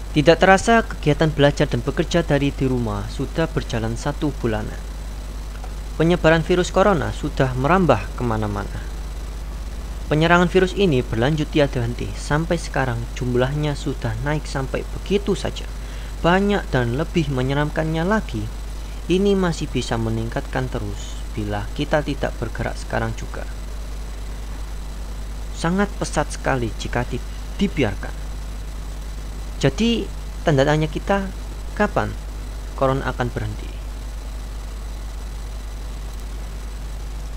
Tidak terasa kegiatan belajar dan bekerja dari di rumah sudah berjalan 1 bulanan. Penyebaran virus corona sudah merambah kemana-mana. Penyerangan virus ini berlanjut tiada henti. Sampai sekarang jumlahnya sudah naik sampai begitu saja. Banyak dan lebih menyeramkannya lagi, ini masih bisa meningkatkan terus bila kita tidak bergerak sekarang juga. Sangat pesat sekali jika dibiarkan. Jadi tanda tanya kita, kapan corona akan berhenti?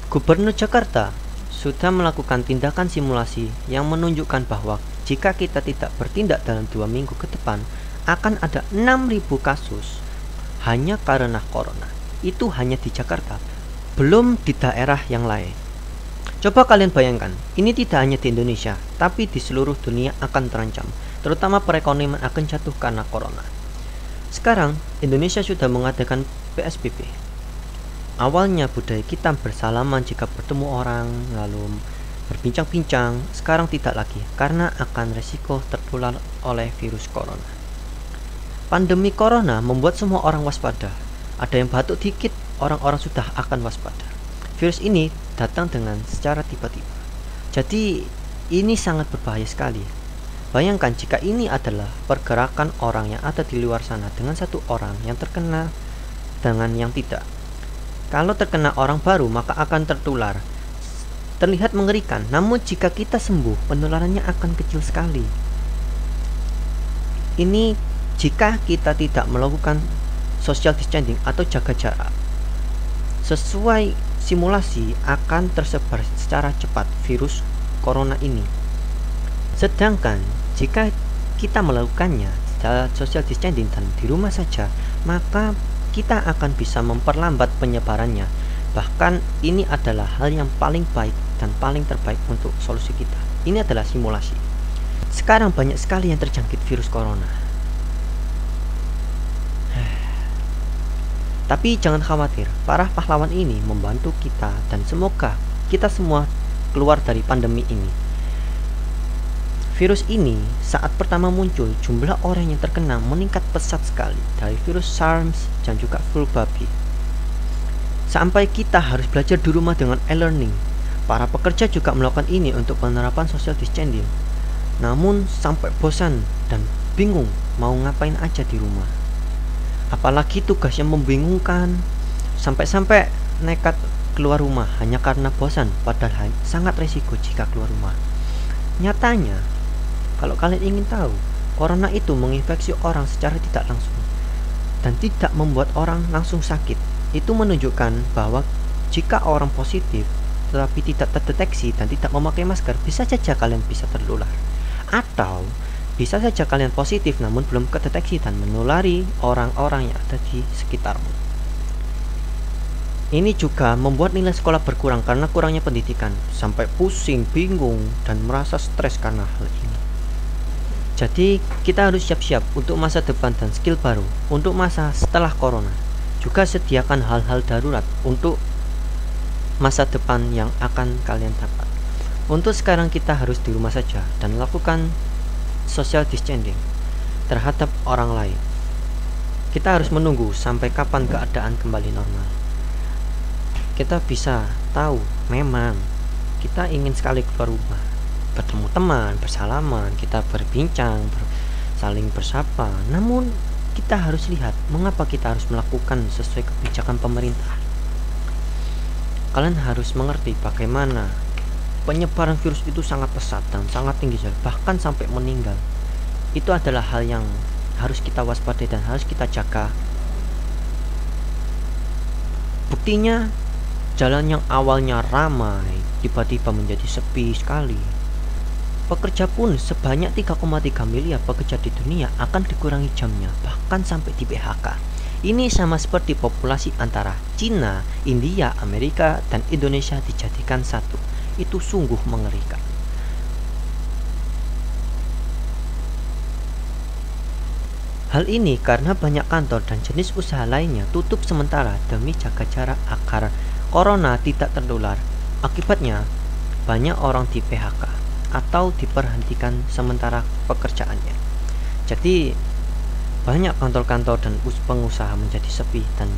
Gubernur Jakarta sudah melakukan tindakan simulasi yang menunjukkan bahwa jika kita tidak bertindak dalam 2 minggu ke depan, akan ada 6.000 kasus hanya karena corona. Itu hanya di Jakarta, belum di daerah yang lain. Coba kalian bayangkan, ini tidak hanya di Indonesia, tapi di seluruh dunia akan terancam, terutama perekonomian akan jatuh karena corona. Sekarang, Indonesia sudah mengadakan PSBB. Awalnya budaya kita bersalaman jika bertemu orang, lalu berbincang-bincang. Sekarang tidak lagi, karena akan resiko tertular oleh virus corona. Pandemi corona membuat semua orang waspada. Ada yang batuk dikit, orang-orang sudah akan waspada. Virus ini datang dengan secara tiba-tiba. Jadi ini sangat berbahaya sekali. Bayangkan jika ini adalah pergerakan orang yang ada di luar sana dengan satu orang yang terkena dengan yang tidak. Kalau terkena orang baru maka akan tertular. Terlihat mengerikan, namun jika kita sembuh penularannya akan kecil sekali. Ini jika kita tidak melakukan social distancing atau jaga jarak. Sesuai simulasi akan tersebar secara cepat virus corona ini. Sedangkan jika kita melakukannya secara social distancing dan di rumah saja, maka kita akan bisa memperlambat penyebarannya. Bahkan ini adalah hal yang paling baik dan paling terbaik untuk solusi kita. Ini adalah simulasi. Sekarang banyak sekali yang terjangkit virus corona. Tapi jangan khawatir, para pahlawan ini membantu kita dan semoga kita semua keluar dari pandemi ini. Virus ini saat pertama muncul, jumlah orang yang terkena meningkat pesat sekali dari virus SARS dan juga flu babi. Sampai kita harus belajar di rumah dengan e-learning. Para pekerja juga melakukan ini untuk penerapan social distancing. Namun sampai bosan dan bingung mau ngapain aja di rumah. Apalagi tugas yang membingungkan, sampai-sampai nekat keluar rumah hanya karena bosan, padahal sangat resiko jika keluar rumah. Nyatanya, kalau kalian ingin tahu, corona itu menginfeksi orang secara tidak langsung dan tidak membuat orang langsung sakit. Itu menunjukkan bahwa jika orang positif tetapi tidak terdeteksi dan tidak memakai masker, bisa saja kalian bisa tertular. Atau bisa saja kalian positif namun belum kedeteksi dan menulari orang-orang yang ada di sekitarmu. Ini juga membuat nilai sekolah berkurang karena kurangnya pendidikan, sampai pusing, bingung, dan merasa stres karena hal ini. Jadi kita harus siap-siap untuk masa depan dan skill baru untuk masa setelah corona. Juga sediakan hal-hal darurat untuk masa depan yang akan kalian dapat. Untuk sekarang kita harus di rumah saja dan lakukan social distancing terhadap orang lain. Kita harus menunggu sampai kapan keadaan kembali normal. Kita bisa tahu memang kita ingin sekali keluar rumah, bertemu teman, bersalaman, kita berbincang, saling bersapa. Namun kita harus lihat mengapa kita harus melakukan sesuai kebijakan pemerintah. Kalian harus mengerti bagaimana penyebaran virus itu sangat pesat dan sangat tinggi, bahkan sampai meninggal. Itu adalah hal yang harus kita waspadai dan harus kita jaga. Buktinya, jalan yang awalnya ramai tiba-tiba menjadi sepi sekali. Pekerja pun sebanyak 3,3 miliar pekerja di dunia akan dikurangi jamnya, bahkan sampai di PHK. Ini sama seperti populasi antara Cina, India, Amerika, dan Indonesia dijadikan satu. Itu sungguh mengerikan. Hal ini karena banyak kantor dan jenis usaha lainnya tutup sementara demi jaga jarak agar corona tidak tertular. Akibatnya, banyak orang di PHK atau diperhentikan sementara pekerjaannya. Jadi banyak kantor-kantor dan pengusaha menjadi sepi dan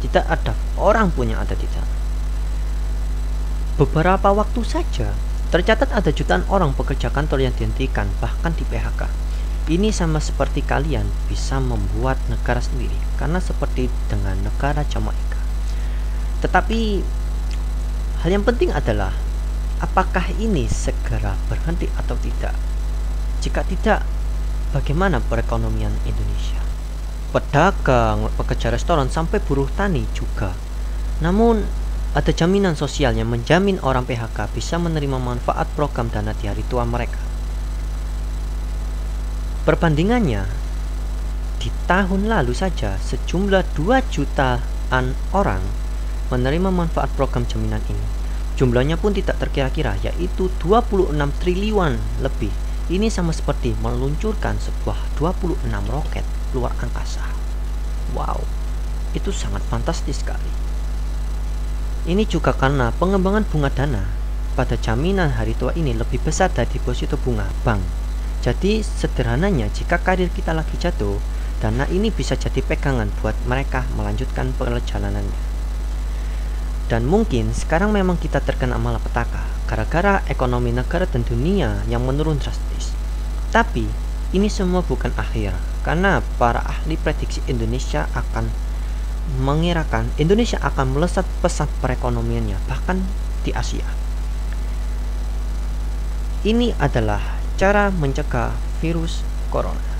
tidak ada orang pun yang ada di sana. Beberapa waktu saja tercatat ada jutaan orang pekerja kantor yang dihentikan, bahkan di PHK. Ini sama seperti kalian bisa membuat negara sendiri, karena seperti dengan negara Jamaika. Tetapi hal yang penting adalah apakah ini segera berhenti atau tidak. Jika tidak, bagaimana perekonomian Indonesia? Pedagang, pekerja restoran, sampai buruh tani juga. Namun ada jaminan sosial yang menjamin orang PHK bisa menerima manfaat program dana di hari tua mereka. Perbandingannya, di tahun lalu saja sejumlah 2 jutaan orang menerima manfaat program jaminan ini. Jumlahnya pun tidak terkira-kira, yaitu 26 triliun lebih. Ini sama seperti meluncurkan sebuah 26 roket luar angkasa. Wow, itu sangat fantastis sekali. Ini juga karena pengembangan bunga dana pada jaminan hari tua ini lebih besar dari deposito bunga bank. Jadi sederhananya, jika karir kita lagi jatuh, dana ini bisa jadi pegangan buat mereka melanjutkan perjalanannya. Dan mungkin sekarang memang kita terkena malapetaka gara-gara ekonomi negara dan dunia yang menurun drastis. Tapi ini semua bukan akhir, karena para ahli prediksi Indonesia akan mengirakan Indonesia akan melesat pesat perekonomiannya, bahkan di Asia. Ini adalah cara mencegah virus corona.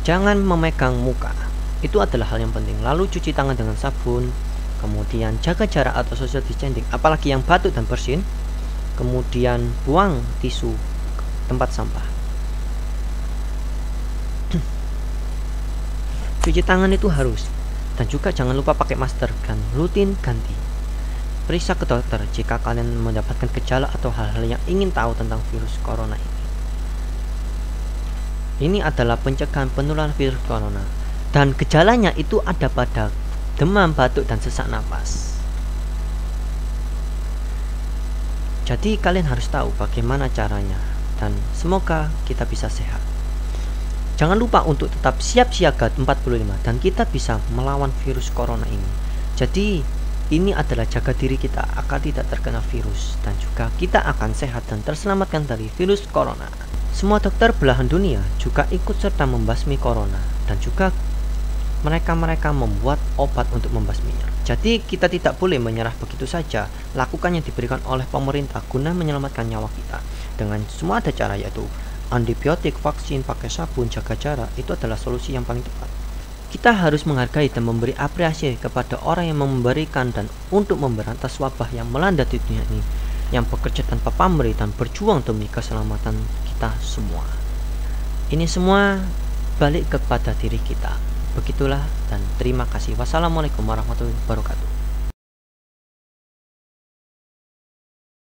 Jangan memegang muka, itu adalah hal yang penting. Lalu cuci tangan dengan sabun, kemudian jaga jarak atau social distancing, apalagi yang batuk dan bersin. Kemudian buang tisu ke tempat sampah. Cuci tangan itu harus, dan juga jangan lupa pakai masker dan rutin ganti. Periksa ke dokter jika kalian mendapatkan gejala atau hal-hal yang ingin tahu tentang virus corona ini. Ini adalah pencegahan penularan virus corona, dan gejalanya itu ada pada demam, batuk, dan sesak napas. Jadi kalian harus tahu bagaimana caranya, dan semoga kita bisa sehat. Jangan lupa untuk tetap siap siaga 45 dan kita bisa melawan virus corona ini. Jadi ini adalah jaga diri kita agar tidak terkena virus, dan juga kita akan sehat dan terselamatkan dari virus corona. Semua dokter belahan dunia juga ikut serta membasmi corona, dan juga mereka membuat obat untuk membasminya. Jadi kita tidak boleh menyerah begitu saja. Lakukan yang diberikan oleh pemerintah guna menyelamatkan nyawa kita. Dengan semua ada cara, yaitu antibiotik, vaksin, pakai sabun, jaga jarak. Itu adalah solusi yang paling tepat. Kita harus menghargai dan memberi apresiasi kepada orang yang memberikan dan untuk memberantas wabah yang melanda di dunia ini, yang bekerja tanpa pamrih dan berjuang demi keselamatan kita semua. Ini semua balik kepada diri kita. Begitulah, dan terima kasih. Wassalamualaikum warahmatullahi wabarakatuh.